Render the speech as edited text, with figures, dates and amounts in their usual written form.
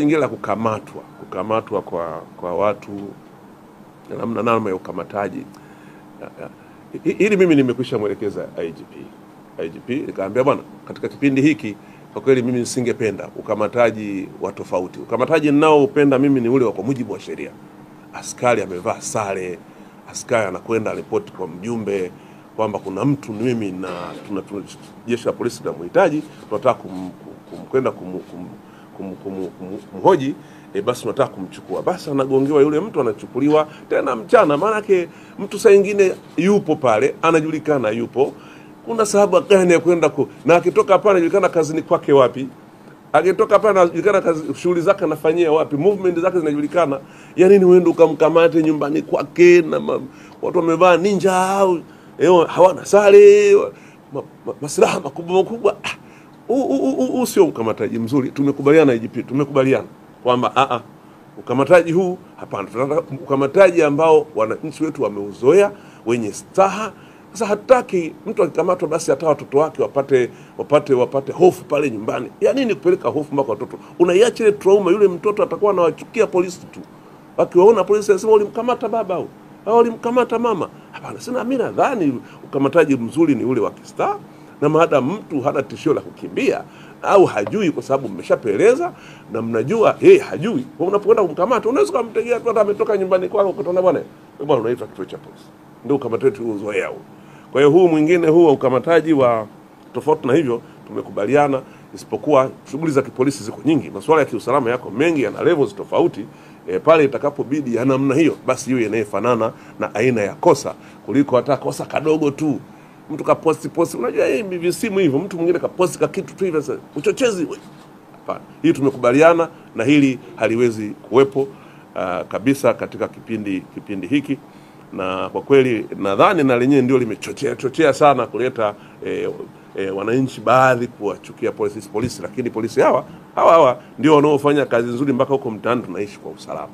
lingine la kukamatwa kwa watu namna ya ukamataji. Hili mimi nimekwisha mwelekeza IGP nikaambia bwana, katika kipindi hiki kwa kweli mimi nisingependa ukamataji wa tofauti. Ukamataji ninao upenda mimi ni ule wa kwa mujibu wa sheria. Askari amevaa sare, askari anakwenda ripoti kwa mjumbe kwamba kuna mtu mimi na jeshi la polisi linamhitaji, tunataka kwenda kumhoji, basi tunataka kumchukua. Basi anagongewa yule mtu, anachukuliwa tena mchana. Maana yake mtu saa nyingine yupo pale, anajulikana yupo. Kuna sababu gani ya kwenda na akitoka hapa anajulikana kazini kwake wapi? Akitoka hapa anajulikana shughuli zake anafanyia wapi? Movement zake zinajulikana. Ya nini uende ukamkamate nyumbani kwake na watu wamevaa ninja au hawana sare, maslaha makubwa? Sio ukamataji mzuri. Tumekubaliana IGP, tumekubaliana kwamba ukamataji huu hapana. Tunataka ukamataji ambao wananchi wetu wameuzoea, wenye staha. Sasa hataki mtu akikamatwa basi hata watoto wake wapate hofu pale nyumbani. Ya nini kupeleka hofu mpaka watoto? Unaiacha ile trauma, yule mtoto atakuwa anawachukia polisi tu. Wakiwaona polisi wanasema ulimkamata baba au ulimkamata mama. Hapana, sina mimi nadhani ukamataji mzuri ni ule wa kistaa, na maada mtu hana tishio la kukimbia au hajui, kwa sababu mmeshapeleza na mnajua hajui. Kwa unapokwenda kumkamata unaweza kumtegea tu hata ametoka nyumbani kwako ukutana bwana unaitwa kituo cha polisi. Ndio ukamataji uzoea huo. Kwa hiyo huu mwingine huu ukamataji wa tofauti na hivyo tumekubaliana, isipokuwa shughuli za kipolisi ziko nyingi, masuala ya kiusalama yako mengi, yana levels tofauti. Pale itakapobidi ya namna hiyo basi hiyo inayefanana na aina ya kosa, kuliko hata kosa kadogo tu mtu kaposti unajua visimu hivyo, mtu mwingine kaposti ka kitu tu hivyo uchochezi. Hapana, hii tumekubaliana na hili haliwezi kuwepo kabisa katika kipindi hiki. Na kwa kweli nadhani na lenyewe ndio limechochea sana kuleta wananchi baadhi kuwachukia polisi, lakini polisi hawa ndio wanaofanya kazi nzuri mpaka huko mtaani tunaishi kwa usalama.